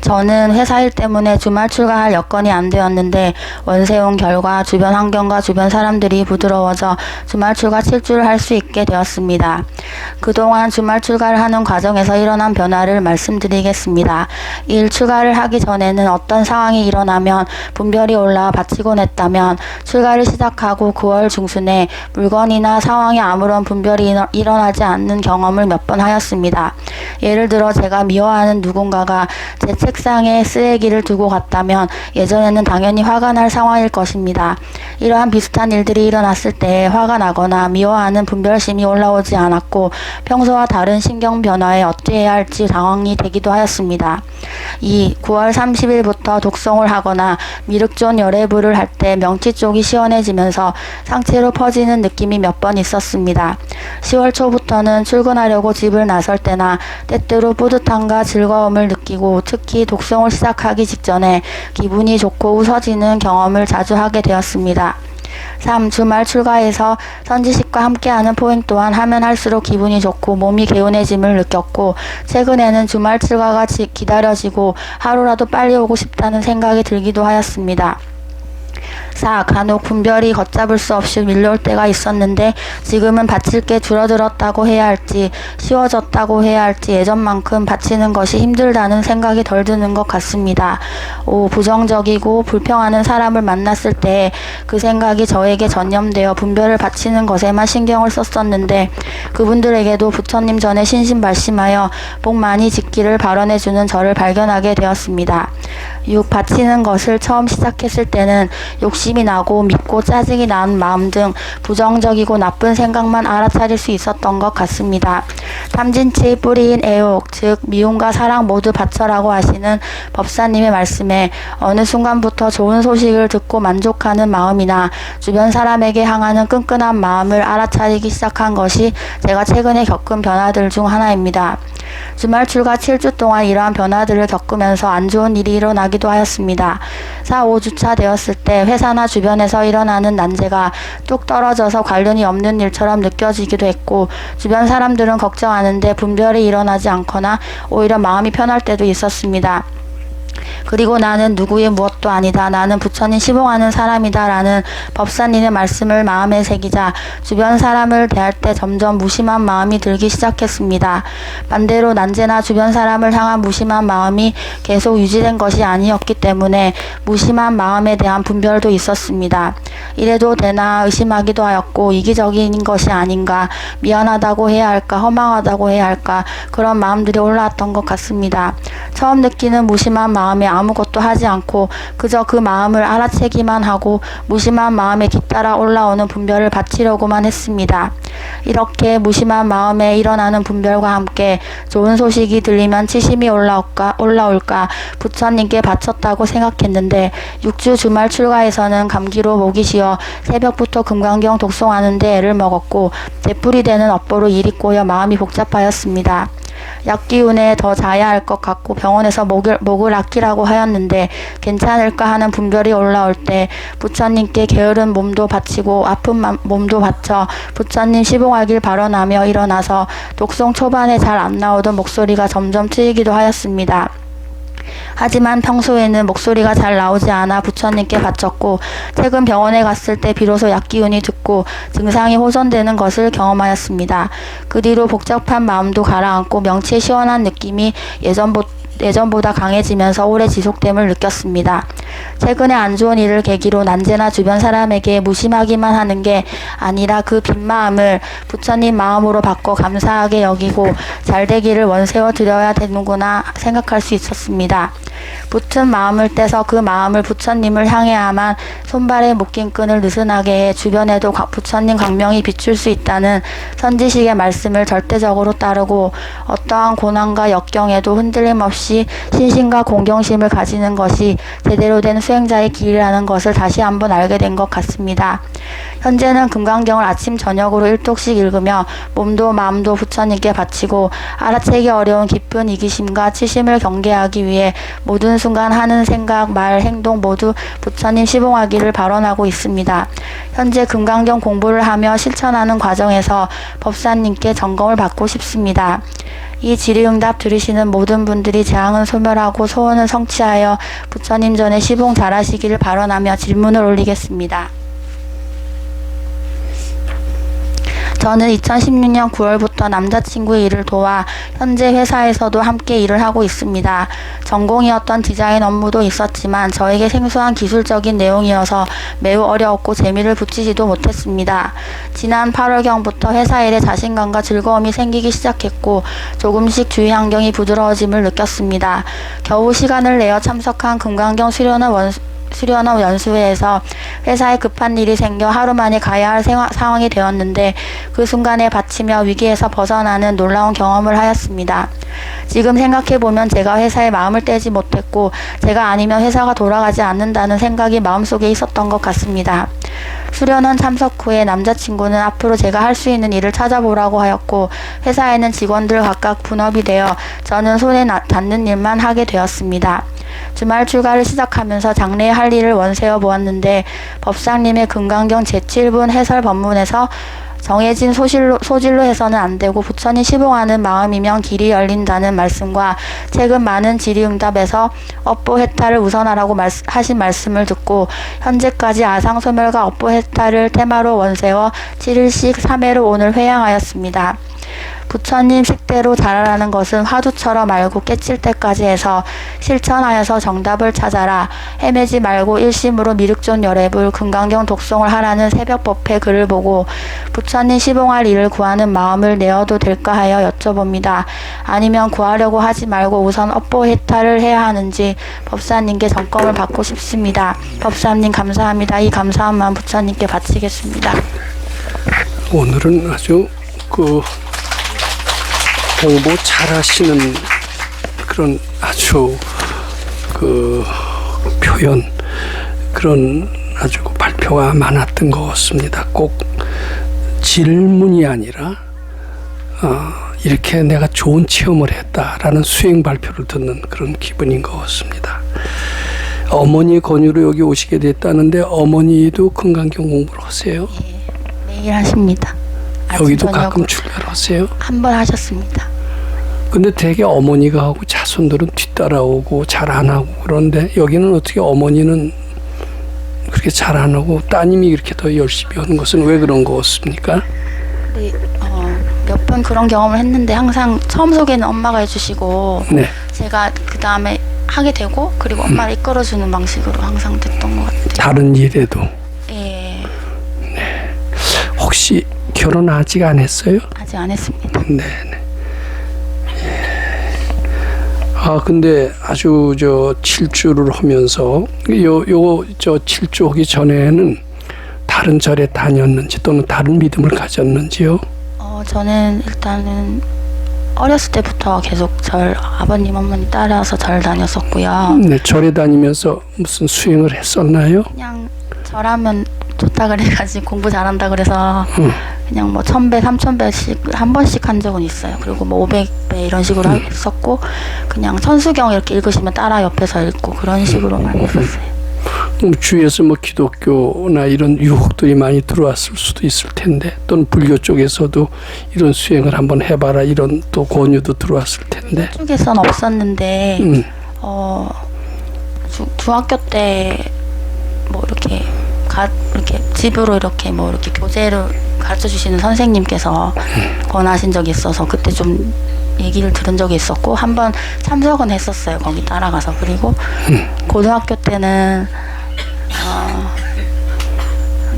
저는 회사 일 때문에 주말 출가할 여건이 안 되었는데 원세 온 결과 주변 환경과 주변 사람들이 부드러워져 주말 출가 7주를 할 수 있게 되었습니다. 그동안 주말 출가를 하는 과정에서 일어난 변화를 말씀드리겠습니다. 일 출가를 하기 전에는 어떤 상황이 일어나면 분별이 올라와 바치곤 했다면 출가를 시작하고 9월 중순에 물건이나 상황에 아무런 분별이 일어나지 않는 경험을 몇 번 하였습니다. 예를 들어 제가 미워하는 누군가가 제 책상에 쓰레기를 두고 갔다면 예전에는 당연히 화가 날 상황일 것입니다. 이러한 비슷한 일들이 일어났을 때 화가 나거나 미워하는 분별심이 올라오지 않았고 평소와 다른 신경 변화에 어찌해야 할지 당황이 되기도 하였습니다. 2. 9월 30일부터 독송을 하거나 미륵존 열애부를 할 때 명치 쪽이 시원해지면서 상체로 퍼지는 느낌이 몇 번 있었습니다. 10월 초부터는 출근하려고 집을 나설 때나 때때로 뿌듯함과 즐거움을 느끼고 특히 독송을 시작하기 직전에 기분이 좋고 웃어지는 경험을 자주 하게 되었습니다. 3. 주말 출가에서 선지식과 함께하는 포행 또한 하면 할수록 기분이 좋고 몸이 개운해짐을 느꼈고 최근에는 주말 출가가 기다려지고 하루라도 빨리 오고 싶다는 생각이 들기도 하였습니다. 4. 간혹 분별이 걷잡을 수 없이 밀려올 때가 있었는데 지금은 바칠 게 줄어들었다고 해야 할지 쉬워졌다고 해야 할지 예전만큼 바치는 것이 힘들다는 생각이 덜 드는 것 같습니다. 5. 부정적이고 불평하는 사람을 만났을 때 그 생각이 저에게 전염되어 분별을 바치는 것에만 신경을 썼었는데 그분들에게도 부처님 전에 신신발심하여 복 많이 짓기를 발언해주는 저를 발견하게 되었습니다. 6. 바치는 것을 처음 시작했을 때는 욕심이 나고 밉고 짜증이 나는 마음 등 부정적이고 나쁜 생각만 알아차릴 수 있었던 것 같습니다. 탐진치의 뿌리인 애욕, 즉 미움과 사랑 모두 바쳐라고 하시는 법사님의 말씀에 어느 순간부터 좋은 소식을 듣고 만족하는 마음이나 주변 사람에게 향하는 끈끈한 마음을 알아차리기 시작한 것이 제가 최근에 겪은 변화들 중 하나입니다. 주말 출가 7주 동안 이러한 변화들을 겪으면서 안 좋은 일이 일어나기도 하였습니다. 4, 5주차 되었을 때 회사나 주변에서 일어나는 난제가 뚝 떨어져서 관련이 없는 일처럼 느껴지기도 했고 주변 사람들은 걱정하는데 분별이 일어나지 않거나 오히려 마음이 편할 때도 있었습니다. 그리고 나는 누구의 무엇도 아니다. 나는 부처님 시봉하는 사람이다. 라는 법사님의 말씀을 마음에 새기자 주변 사람을 대할 때 점점 무심한 마음이 들기 시작했습니다. 반대로 난제나 주변 사람을 향한 무심한 마음이 계속 유지된 것이 아니었기 때문에 무심한 마음에 대한 분별도 있었습니다. 이래도 되나 의심하기도 하였고 이기적인 것이 아닌가, 미안하다고 해야 할까, 허망하다고 해야 할까 그런 마음들이 올라왔던 것 같습니다. 처음 느끼는 무심한 마음에 아무것도 하지 않고 그저 그 마음을 알아채기만 하고 무심한 마음에 뒤따라 올라오는 분별을 바치려고만 했습니다. 이렇게 무심한 마음에 일어나는 분별과 함께 좋은 소식이 들리면 치심이 올라올까 부처님께 바쳤다고 생각했는데 6주 주말 출가에서는 감기로 목이 쉬어 새벽부터 금강경 독송하는데 애를 먹었고 되풀이 되는 업보로 일이 꼬여 마음이 복잡하였습니다. 약기운에 더 자야 할 것 같고 병원에서 목을 아끼라고 하였는데 괜찮을까 하는 분별이 올라올 때 부처님께 게으른 몸도 바치고 아픈 몸도 바쳐 부처님 시봉하길 발언하며 일어나서 독송 초반에 잘 안 나오던 목소리가 점점 트이기도 하였습니다. 하지만 평소에는 목소리가 잘 나오지 않아 부처님께 바쳤고 최근 병원에 갔을 때 비로소 약기운이 듣고 증상이 호전되는 것을 경험하였습니다. 그 뒤로 복잡한 마음도 가라앉고 명치의 시원한 느낌이 예전보다 강해지면서 오래 지속됨을 느꼈습니다. 최근에 안 좋은 일을 계기로 난제나 주변 사람에게 무심하기만 하는 게 아니라 그 빈 마음을 부처님 마음으로 바꿔 감사하게 여기고 잘되기를 원세워 드려야 되는구나 생각할 수 있었습니다. 붙은 마음을 떼서 그 마음을 부처님을 향해야만 손발에 묶인 끈을 느슨하게 해 주변에도 부처님 광명이 비출 수 있다는 선지식의 말씀을 절대적으로 따르고 어떠한 고난과 역경에도 흔들림 없이 신심과 공경심을 가지는 것이 제대로 된 수행자의 길이라는 것을 다시 한번 알게 된 것 같습니다. 현재는 금강경을 아침 저녁으로 1독씩 읽으며 몸도 마음도 부처님께 바치고 알아채기 어려운 깊은 이기심과 치심을 경계하기 위해 모든 순간 하는 생각, 말, 행동 모두 부처님 시봉하기를 발언하고 있습니다. 현재 금강경 공부를 하며 실천하는 과정에서 법사님께 점검을 받고 싶습니다. 이 질의응답 들으시는 모든 분들이 재앙은 소멸하고 소원은 성취하여 부처님 전에 시봉 잘하시기를 발언하며 질문을 올리겠습니다. 저는 2016년 9월부터 남자친구의 일을 도와 현재 회사에서도 함께 일을 하고 있습니다. 전공이었던 디자인 업무도 있었지만 저에게 생소한 기술적인 내용이어서 매우 어려웠고 재미를 붙이지도 못했습니다. 지난 8월경부터 회사 일에 자신감과 즐거움이 생기기 시작했고 조금씩 주위 환경이 부드러워짐을 느꼈습니다. 겨우 시간을 내어 참석한 금강경 수련원 연수회에서 회사에 급한 일이 생겨 하루 만에 가야 할 상황이 되었는데 그 순간에 바치며 위기에서 벗어나는 놀라운 경험을 하였습니다. 지금 생각해보면 제가 회사에 마음을 떼지 못했고 제가 아니면 회사가 돌아가지 않는다는 생각이 마음속에 있었던 것 같습니다. 수련원 참석 후에 남자친구는 앞으로 제가 할 수 있는 일을 찾아보라고 하였고 회사에는 직원들 각각 분업이 되어 저는 손에 닿는 일만 하게 되었습니다. 주말 출가를 시작하면서 장래에 할 일을 원세어 보았는데 법상님의 금강경 제7분 해설 법문에서 정해진 소질로 해서는 안 되고 부처님 시봉하는 마음이면 길이 열린다는 말씀과 최근 많은 질의응답에서 업보해탈을 우선하라고 하신 말씀을 듣고 현재까지 아상소멸과 업보해탈을 테마로 원세워 7일씩 3회로 오늘 회양하였습니다. 부처님 식대로 잘하라는 것은 화두처럼 알고 깨칠 때까지 해서 실천하여서 정답을 찾아라. 헤매지 말고 일심으로 미륵존 열애불 금강경 독송을 하라는 새벽법회 글을 보고 부처님 시봉할 일을 구하는 마음을 내어도 될까 하여 여쭤봅니다. 아니면 구하려고 하지 말고 우선 업보해탈을 해야 하는지 법사님께 점검을 받고 싶습니다. 법사님 감사합니다. 이 감사한 마음 부처님께 바치겠습니다. 오늘은 아주 공부 잘하시는 그런 아주 표현, 그런 아주 발표가 많았던 것 같습니다. 꼭 질문이 아니라 이렇게 내가 좋은 체험을 했다라는 수행 발표를 듣는 그런 기분인 것 같습니다. 어머니의 권유로 여기 오시게 됐다는데 어머니도 금강경 공부를 하세요? 네, 매일 하십니다. 여기도 가끔 출가를 하세요? 한 번 하셨습니다. 근데 되게 어머니가 하고 자손들은 뒤따라오고 잘 안 하고 그런데 여기는 어떻게 어머니는 그렇게 잘 안 하고 따님이 이렇게 더 열심히 하는 것은 왜 그런 것 같습니까? 네, 몇 번 그런 경험을 했는데 항상 처음 소개는 엄마가 해주시고 네. 제가 그 다음에 하게 되고 그리고 엄마를 이끌어주는 방식으로 항상 됐던 것 같아요. 다른 일에도. 네. 네. 혹시 결혼 아직 안 했어요? 아직 안 했습니다. 네. 근데 아주 칠주를 하면서 칠주 하기 전에는 다른 절에 다녔는지 또는 다른 믿음을 가졌는지요? 저는 일단은 어렸을 때부터 계속 아버님 어머니 따라서 절 다녔었고요. 네, 절에 다니면서 무슨 수행을 했었나요? 그냥 절하면 좋다 그래가지고 공부 잘한다 그래서 그냥 뭐 1000배, 3000배씩 한 번씩 한 적은 있어요. 그리고 뭐 500배 이런 식으로 했었고 그냥 천수경 이렇게 읽으시면 따라 옆에서 읽고 그런 식으로만 했었어요. 주위에서 뭐 기독교나 이런 유혹들이 많이 들어왔을 수도 있을 텐데 또는 불교 쪽에서도 이런 수행을 한번 해봐라 이런 또 권유도 들어왔을 텐데 쪽에서는 없었는데 중학교 때 뭐 이렇게 집으로 이렇게 뭐 이렇게 교재를 가르쳐 주시는 선생님께서 권하신 적이 있어서 그때 좀 얘기를 들은 적이 있었고 한번 참석은 했었어요. 거기 따라가서. 그리고 고등학교 때는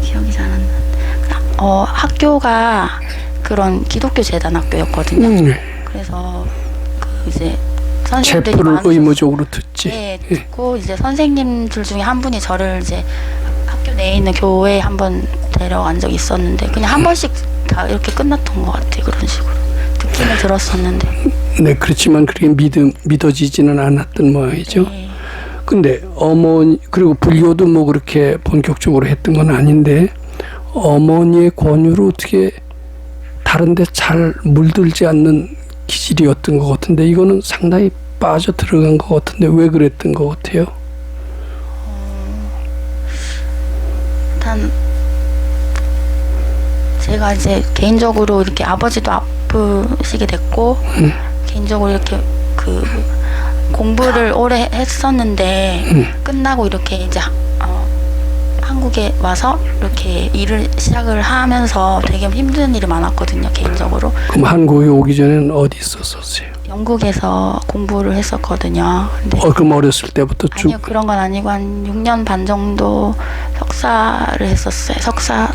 기억이 잘 안 나는데 학교가 그런 기독교 재단 학교였거든요. 그래서 이제 선생님들이 체포를 의무적으로 듣지. 네, 듣고 이제 선생님들 중에 한 분이 저를 이제 학교 내에 있는 교회에 한번 데려간 적이 있었는데 그냥 한 번씩 다 이렇게 끝났던 것 같아요. 그런 식으로 듣기는 들었었는데. 네, 그렇지만 그렇게 믿어지지는 않았던 모양이죠. 네. 근데 어머니 그리고 불교도 뭐 그렇게 본격적으로 했던 건 아닌데 어머니의 권유로 어떻게 다른데 잘 물들지 않는 기질이었던 것 같은데 이거는 상당히 빠져 들어간 것 같은데 왜 그랬던 것 같아요? 일단 제가 이제 개인적으로 이렇게 아버지도 아프시게 됐고 개인적으로 이렇게 그 공부를 오래 했었는데 끝나고 이렇게 이제 한국에 와서 이렇게 일을 시작을 하면서 되게 힘든 일이 많았거든요, 개인적으로. 그럼 한국에 오기 전에는 어디 있었었어요? 영국에서 공부를 했었거든요. 근데 그럼 어렸을 때부터 쭉? 아니요, 그런 건 아니고 한 6년 반 정도 석사를 했었어요. 석사.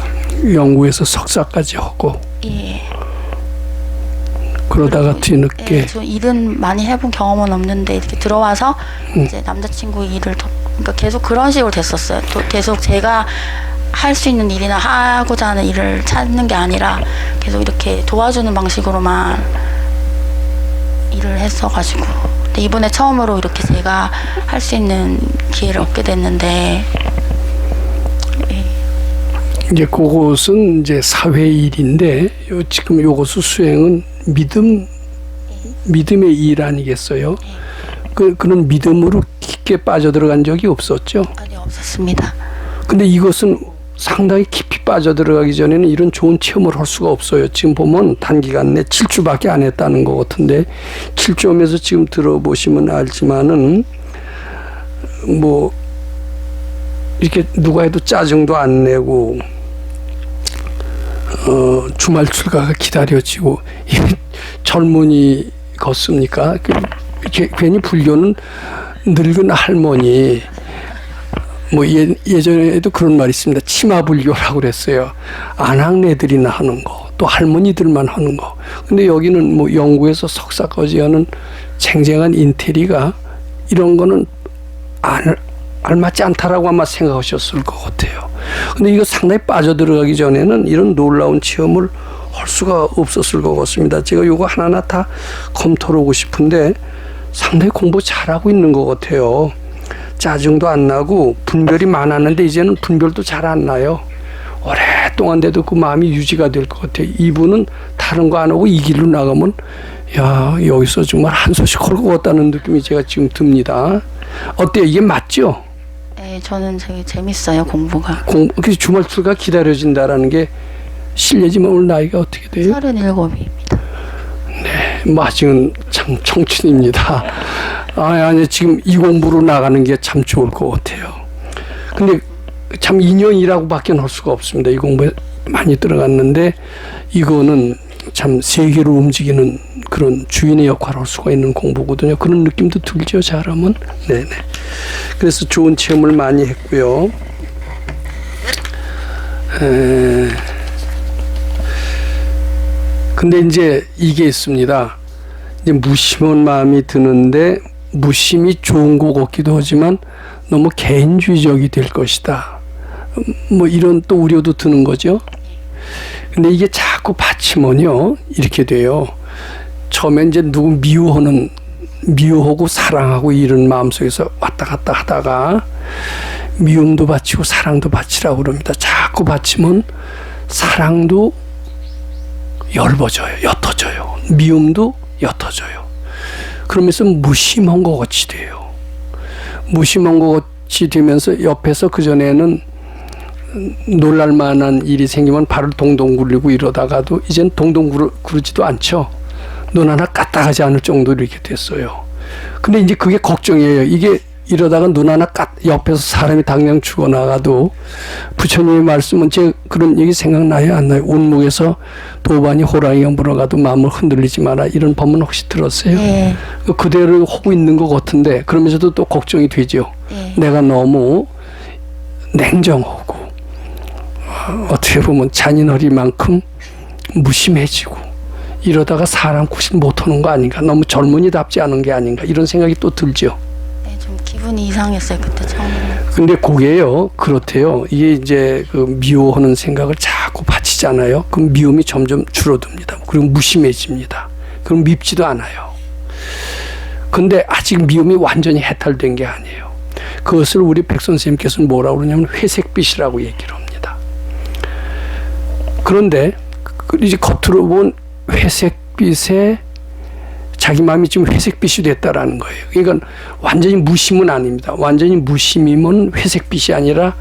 영국에서 석사까지 하고. 예. 그러다가 뒤늦게. 예, 저 일은 많이 해본 경험은 없는데 이렇게 들어와서 이제 남자친구 일을 그러니까 계속 그런 식으로 됐었어요. 또 계속 제가 할 수 있는 일이나 하고자 하는 일을 찾는 게 아니라 계속 이렇게 도와주는 방식으로만 일을 했어가지고. 근데 이번에 처음으로 이렇게 제가 할 수 있는 기회를 얻게 됐는데. 예. 이제 그것은 이제 사회 일인데 지금 요것을 수행은 믿음의 일 아니겠어요? 그런 믿음으로 깊게 빠져들어간 적이 없었죠? 아니, 없었습니다. 근데 이것은 상당히 깊이 빠져들어가기 전에는 이런 좋은 체험을 할 수가 없어요. 지금 보면 단기간 내 7주밖에 안 했다는 것 같은데 7주 오면서 지금 들어보시면 알지만은 뭐 이렇게 누가 해도 짜증도 안 내고 주말 출가가 기다려지고 젊은이 같습니까? 이렇게 괜히 불교는 늙은 할머니 뭐 예전에도 그런 말이 있습니다. 치마불교라고 그랬어요. 아낙네들이나 하는 거, 또 할머니들만 하는 거. 근데 여기는 뭐 영국에서 석사까지 하는 쟁쟁한 인테리가 이런 거는 알맞지 않다라고 아마 생각하셨을 것 같아요. 근데 이거 상당히 빠져들어가기 전에는 이런 놀라운 체험을 할 수가 없었을 것 같습니다. 제가 이거 하나하나 다 검토를 하고 싶은데 상당히 공부 잘하고 있는 것 같아요. 짜증도 안 나고 분별이 많았는데 이제는 분별도 잘 안 나요. 오랫동안 돼도 그 마음이 유지가 될 것 같아요. 이분은 다른 거 안 하고 이 길로 나가면 야 여기서 정말 한 소식 할 것 같다는 느낌이 제가 지금 듭니다. 어때요? 이게 맞죠? 네, 저는 되게 재밌어요, 공부가. 그래서 주말 출가 기다려진다라는 게 실례지만 오늘 나이가 어떻게 돼요? 37입니다. 네, 뭐 아직은 참 청춘입니다. 아니 지금 이 공부로 나가는 게 참 좋을 것 같아요. 근데 참 2년이라고밖에 할 수가 없습니다. 이 공부에 많이 들어갔는데 이거는 참 세계로 움직이는 그런 주인의 역할을 할 수가 있는 공부거든요. 그런 느낌도 들죠, 잘하면. 네네. 그래서 좋은 체험을 많이 했고요. 근데 이제 이게 있습니다. 이제 무심한 마음이 드는데 무심이 좋은 것 같기도 하지만 너무 개인주의적이 될 것이다. 뭐 이런 또 우려도 드는 거죠. 근데 이게 자꾸 받치면요 이렇게 돼요. 처음에 이제 누구 미워하고 사랑하고 이런 마음속에서 왔다 갔다 하다가 미움도 바치고 사랑도 바치라고 그럽니다. 자꾸 바치면 사랑도 엷어져요. 옅어져요. 미움도 옅어져요. 그러면서 무심한 것 같이 돼요. 무심한 것 같이 되면서 옆에서 그전에는 놀랄 만한 일이 생기면 발을 동동 굴리고 이러다가도 이젠 동동 구르지도 않죠. 눈 하나 까딱하지 않을 정도로 이렇게 됐어요. 근데 이제 그게 걱정이에요. 이게 이러다가 눈 하나 옆에서 사람이 당장 죽어나가도 부처님의 말씀은 제 그런 얘기 생각나요? 안 나요? 운목에서 도반이 호랑이가 물어가도 마음을 흔들리지 마라. 이런 법문 혹시 들었어요? 네. 그대로 하고 있는 것 같은데 그러면서도 또 걱정이 되죠. 네. 내가 너무 냉정하고 어떻게 보면 잔인어리만큼 무심해지고 이러다가 사람 구실 못하는 거 아닌가, 너무 젊은이답지 않은 게 아닌가 이런 생각이 또 들죠. 네, 좀 기분이 이상했어요, 그때 처음에. 근데 그게요 그렇대요. 이게 이제 그 미워하는 생각을 자꾸 바치잖아요. 그럼 미움이 점점 줄어듭니다. 그리고 무심해집니다. 그럼 밉지도 않아요. 근데 아직 미움이 완전히 해탈된 게 아니에요. 그것을 우리 백 선생님께서는 뭐라고 그러냐면 회색빛이라고 얘기를 합니다. 그런데 이제 겉으로 본 회색빛에 자기 마음이 지금 회색빛이 됐다라는 거예요. 그러니까 완전히 무심은 아닙니다. 완전히 무심이면 회색빛이 아니라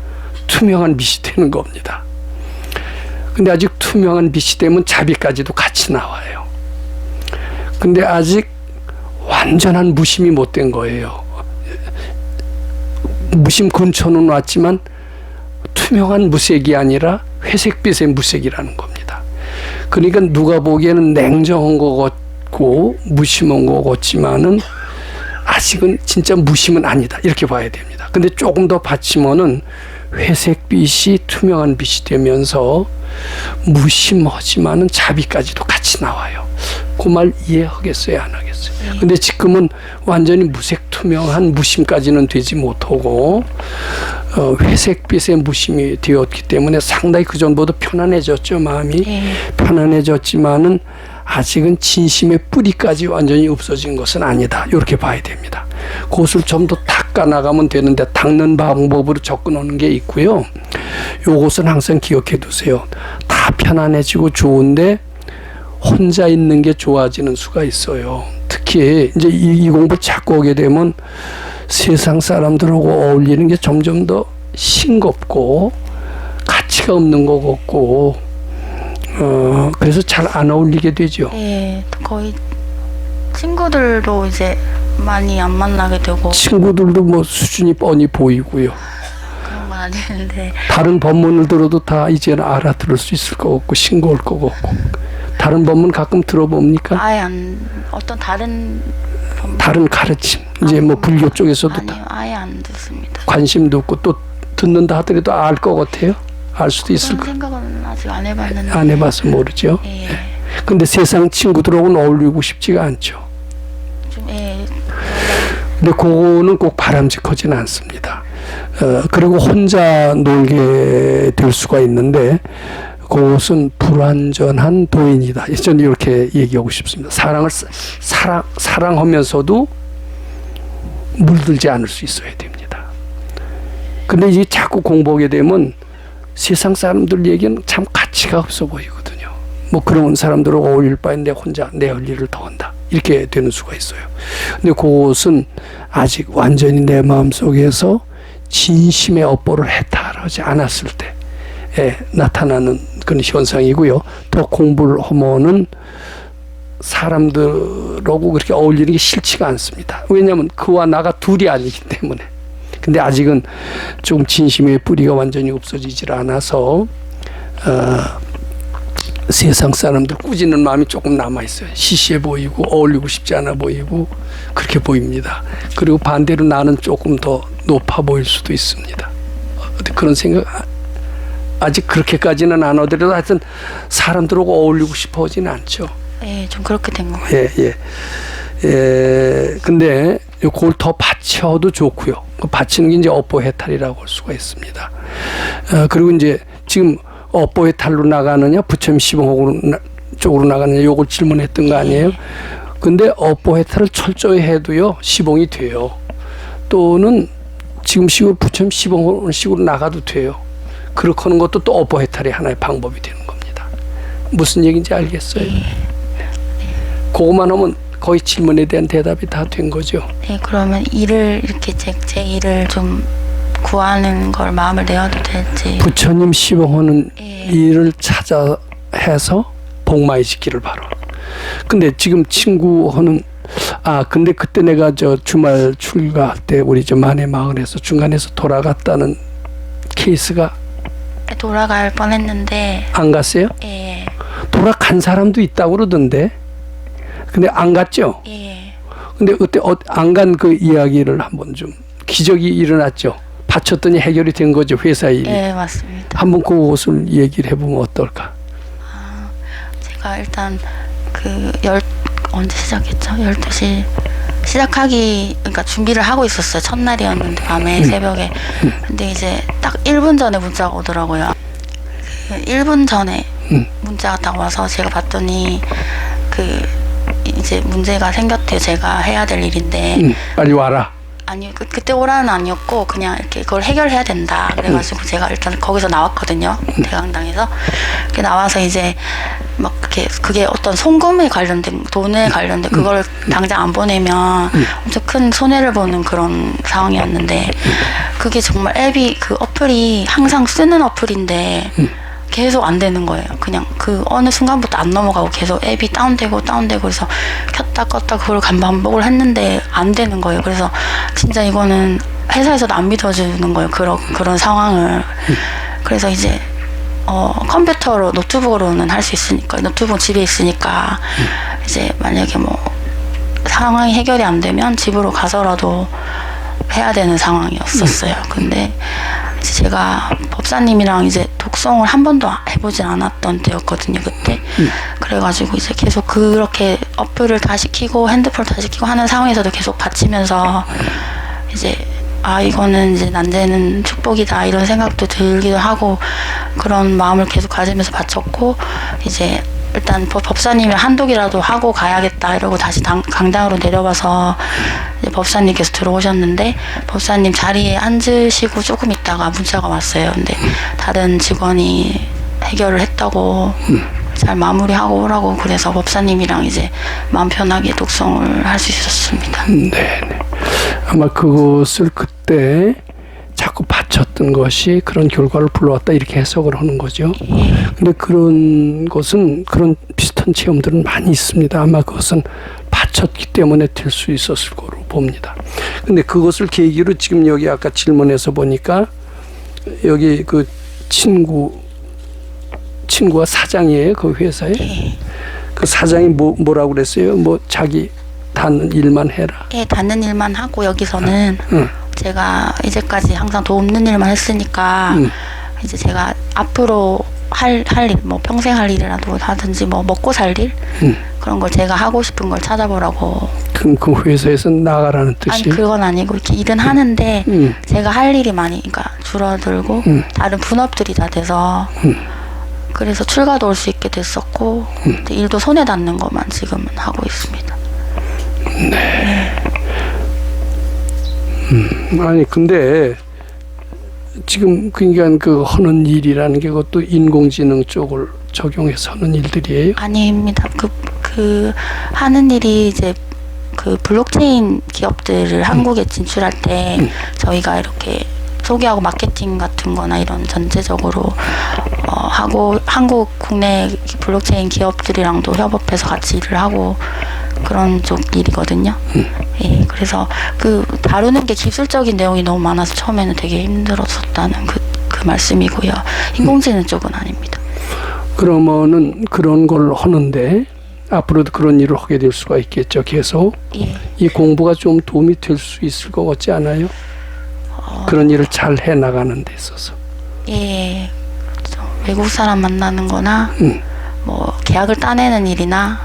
투명한 빛이 되는 겁니다. 근데 아직 투명한 빛이 되면 자비까지도 같이 나와요. 근데 아직 완전한 무심이 못 된 거예요. 무심 근처는 왔지만 투명한 무색이 아니라 회색빛의 무색이라는 겁니다. 그러니까 누가 보기에는 냉정한 것 같고 무심한 것 같지만은 아직은 진짜 무심은 아니다, 이렇게 봐야 됩니다. 근데 조금 더 받치면은 회색빛이 투명한 빛이 되면서 무심하지만은 자비까지도 같이 나와요. 그 말 이해하겠어요, 안 하겠어요? 근데 지금은 완전히 무색 투명한 무심까지는 되지 못하고 회색빛의 무심이 되었기 때문에 상당히 그 전보다 편안해졌죠, 마음이. 편안해졌지만은 아직은 진심의 뿌리까지 완전히 없어진 것은 아니다, 이렇게 봐야 됩니다. 그것을 좀 더 닦아 나가면 되는데, 닦는 방법으로 접근하는 게 있고요. 요것은 항상 기억해 두세요. 다 편안해지고 좋은데 혼자 있는 게 좋아지는 수가 있어요. 특히 이제 이 공부 자꾸 오게 되면 세상 사람들하고 어울리는 게 점점 더 싱겁고 가치가 없는 것 같고, 그래서 잘 안 어울리게 되죠. 예, 거의 친구들도 이제 많이 안 만나게 되고. 친구들도 뭐 수준이 뻔히 보이고요. 그런 건 아니는데. 다른 법문을 들어도 다 이제는 알아들을 수 있을 것 같고 싱거울 것 같고. 다른 법문 가끔 들어봅니까? 아예 어떤 다른 다른 가르침, 이제 뭐 불교 쪽에서도 아니요, 아예 안 듣습니다. 관심도 없고, 또 듣는다 하더라도 알 것 같아요. 알 수도 있을 그런 거. 생각은 아직 안 해봤는데. 안 해봐서 모르죠. 예. 근데 세상 친구들하고는 어울리고 싶지가 않죠. 좀 근데 그거는 꼭 바람직하지는 않습니다. 그리고 혼자 놀게 될 수가 있는데, 그것은 불완전한 도인이다. 저는 이렇게 얘기하고 싶습니다. 사랑하면서도 물들지 않을 수 있어야 됩니다. 근데 이제 자꾸 공부하게 되면 세상 사람들 얘기는 참 가치가 없어 보이거든요. 뭐 그런 사람들하고 어울릴 바엔 혼자 내 할 일을 더 한다, 이렇게 되는 수가 있어요. 근데 그것은 아직 완전히 내 마음속에서 진심의 업보를 해탈하지 않았을 때 나타나는 그런 현상이고요. 또 공부를 하면은 사람들하고 그렇게 어울리는 게 싫지가 않습니다. 왜냐하면 그와 나가 둘이 아니기 때문에. 근데 아직은 좀 진심의 뿌리가 완전히 없어지질 않아서 세상 사람들 꾸짖는 마음이 조금 남아있어요. 시시해 보이고 어울리고 싶지 않아 보이고 그렇게 보입니다. 그리고 반대로 나는 조금 더 높아 보일 수도 있습니다. 그런 생각 아직 그렇게까지는 안 하더라도 하여튼 사람들하고 어울리고 싶어 하지는 않죠. 예, 좀 그렇게 된 것 같아요. 근데 그걸 더 받쳐도 좋고요. 그 받치는 게 이제 업보 해탈이라고 할 수가 있습니다. 그리고 이제 지금 업보 해탈로 나가느냐, 부처님 시봉 쪽으로 나가느냐, 요걸 질문했던 거 아니에요? 근데 업보 해탈을 철저히 해도요, 시봉이 돼요. 또는 지금 식으로 부처님 시봉 식으로 나가도 돼요. 그렇게 하는 것도 또 업보 해탈이 하나의 방법이 되는 겁니다. 무슨 얘기인지 알겠어요? 그것만 하면 거의 질문에 대한 대답이 다 된 거죠. 네, 그러면 일을 이렇게 제 일을 좀 구하는 걸 마음을 내어도 될지. 부처님 시봉하는 일을 찾아 해서 복 많이 지기를 바라. 근데 지금 친구하는 근데 그때 내가 저 주말 출가할 때 우리 저 만해 마을에서 중간에서 돌아갔다는 케이스가 돌아갈 뻔했는데 안 갔어요? 예. 돌아간 사람도 있다고 그러던데. 근데 안 갔죠? 예. 근데 그때 안 간 그 이야기를 한번 좀, 기적이 일어났죠. 바쳤더니 해결이 된 거죠, 회사 일이. 예, 맞습니다. 한번 그것을 얘기를 해보면 어떨까? 제가 일단 언제 시작했죠? 12시 그러니까 준비를 하고 있었어요. 첫날이었는데 밤에 새벽에. 근데 이제 딱 1분 전에 문자가 오더라고요. 1분 전에 문자가 딱 와서 제가 봤더니 이제 문제가 생겼대요. 제가 해야 될 일인데. 빨리 와라. 아니요, 그때 오라는 아니었고 그냥 이렇게 그걸 해결해야 된다. 그래가지고 제가 일단 거기서 나왔거든요. 대강당에서. 이렇게 나와서 이제 막 그게 어떤 송금에 관련된, 돈에 관련된 그걸 당장 안 보내면 엄청 큰 손해를 보는 그런 상황이었는데, 그게 정말 그 어플이 항상 쓰는 어플인데 계속 안 되는 거예요. 그냥 그 어느 순간부터 안 넘어가고 계속 앱이 다운되고 그래서 켰다 껐다 그걸 반복을 했는데 안 되는 거예요. 그래서 진짜 이거는 회사에서도 안 믿어주는 거예요. 그런 상황을. 그래서 이제 컴퓨터로 노트북으로는 할 수 있으니까, 노트북 집에 있으니까 이제 만약에 뭐 상황이 해결이 안 되면 집으로 가서라도 해야 되는 상황이었었어요. 근데 이제 제가 법사님이랑 이제 독송을 한 번도 해보진 않았던 때였거든요, 그때. 그래가지고 이제 계속 그렇게 어플을 다 시키고 핸드폰을 다 시키고 하는 상황에서도 계속 바치면서 이제 이거는 이제 난제는 축복이다 이런 생각도 들기도 하고 그런 마음을 계속 가지면서 바쳤고 이제 일단 법사님이 한독이라도 하고 가야겠다 이러고 다시 강당으로 내려와서 이제 법사님께서 들어오셨는데 법사님 자리에 앉으시고 조금 있다가 문자가 왔어요. 근데 다른 직원이 해결을 했다고 잘 마무리하고 오라고 그래서 법사님이랑 이제 마음 편하게 독송을 할 수 있었습니다. 네. 아마 그것을 그때 자꾸 바쳤던 것이 그런 결과를 불러왔다 이렇게 해석을 하는 거죠. 근데 그런 것은 그런 비슷한 체험들은 많이 있습니다. 아마 그것은 바쳤기 때문에 될 수 있었을 거로 봅니다. 근데 그것을 계기로 지금 여기 아까 질문에서 보니까 여기 그 친구가 사장이에요, 그 회사에. 그 사장이 뭐라고 그랬어요? 뭐 자기 닿는 일만 해라. 예, 닿는 일만 하고 여기서는 제가 이제까지 항상 돕는 일만 했으니까 이제 제가 앞으로 할 일, 뭐 평생 할 일이라도 하든지 뭐 먹고 살 일 그런 걸 제가 하고 싶은 걸 찾아보라고. 그럼 그 회사에서 나가라는 뜻이? 아니 그건 아니고 이렇게 일은 하는데 제가 할 일이 많이 그러니까 줄어들고 다른 분업들이 다 돼서 그래서 출가도 올 수 있게 됐었고 일도 손에 닿는 것만 지금은 하고 있습니다. 네. 아니 근데 지금 그러니까 그 하는 일이라는 게 그것도 인공지능 쪽을 적용해서 하는 일들이에요? 아닙니다. 그 하는 일이 이제 그 블록체인 기업들을 한국에 진출할 때 저희가 이렇게 소개하고 마케팅 같은 거나 이런 전체적으로 하고 한국 국내 블록체인 기업들이랑도 협업해서 같이 일을 하고 그런 쪽 일이거든요. 예, 그래서 그 다루는 게 기술적인 내용이 너무 많아서 처음에는 되게 힘들었었다는 그 말씀이고요. 인공지능 쪽은 아닙니다. 그러면은 그런 걸 하는데 앞으로도 그런 일을 하게 될 수가 있겠죠, 계속. 예. 이 공부가 좀 도움이 될 수 있을 것 같지 않아요? 그런 일을 잘 해나가는 데 있어서. 예, 그렇죠. 외국 사람 만나는 거나 뭐 계약을 따내는 일이나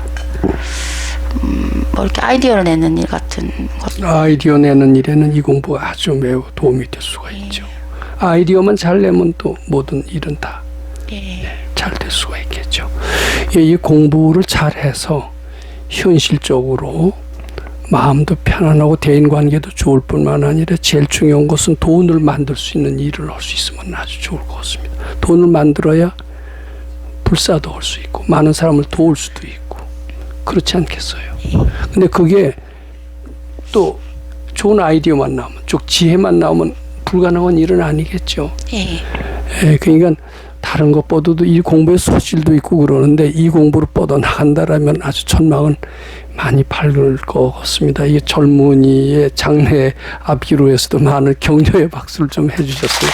뭐 이렇게 아이디어를 내는 일 같은 것. 아이디어 내는 일에는 이 공부가 아주 매우 도움이 될 수가 있죠. 아이디어만 잘 내면 또 모든 일은 다 잘 될 수가 있겠죠. 이 공부를 잘해서 현실적으로 마음도 편안하고 대인관계도 좋을 뿐만 아니라 제일 중요한 것은 돈을 만들 수 있는 일을 할 수 있으면 아주 좋을 것 같습니다. 돈을 만들어야 불사도 할 수 있고 많은 사람을 도울 수도 있고 그렇지 않겠어요? 근데 그게 또 좋은 아이디어만 나오면 쭉 지혜만 나오면 불가능한 일은 아니겠죠. 그러니까 다른 것보다도 이 공부에 소질도 있고 그러는데 이 공부를 뻗어나간다라면 아주 전망은 많이 밝을 것 같습니다. 이 젊은이의 장래 앞이로 해서도 많은 격려의 박수를 좀 해주셨어요.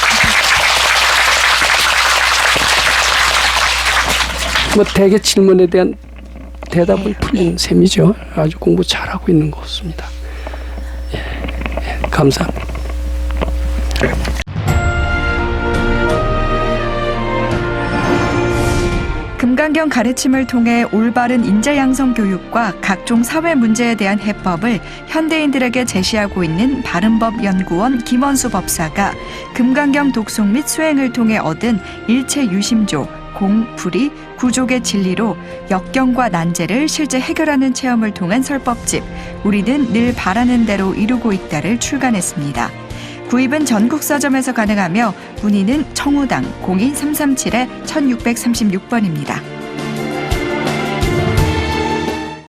뭐 대개 질문에 대한 대답은 풀린 셈이죠. 아주 공부 잘하고 있는 것 같습니다. 감사합니다. 금강경 가르침을 통해 올바른 인재 양성 교육과 각종 사회 문제에 대한 해법을 현대인들에게 제시하고 있는 바른법연구원 김원수 법사가 금강경 독송 및 수행을 통해 얻은 일체 유심조, 공, 불이, 구족의 진리로 역경과 난제를 실제 해결하는 체험을 통한 설법집 우리는 늘 바라는 대로 이루고 있다를 출간했습니다. 구입은 전국 서점에서 가능하며 문의는 청우당 02337-1636번입니다.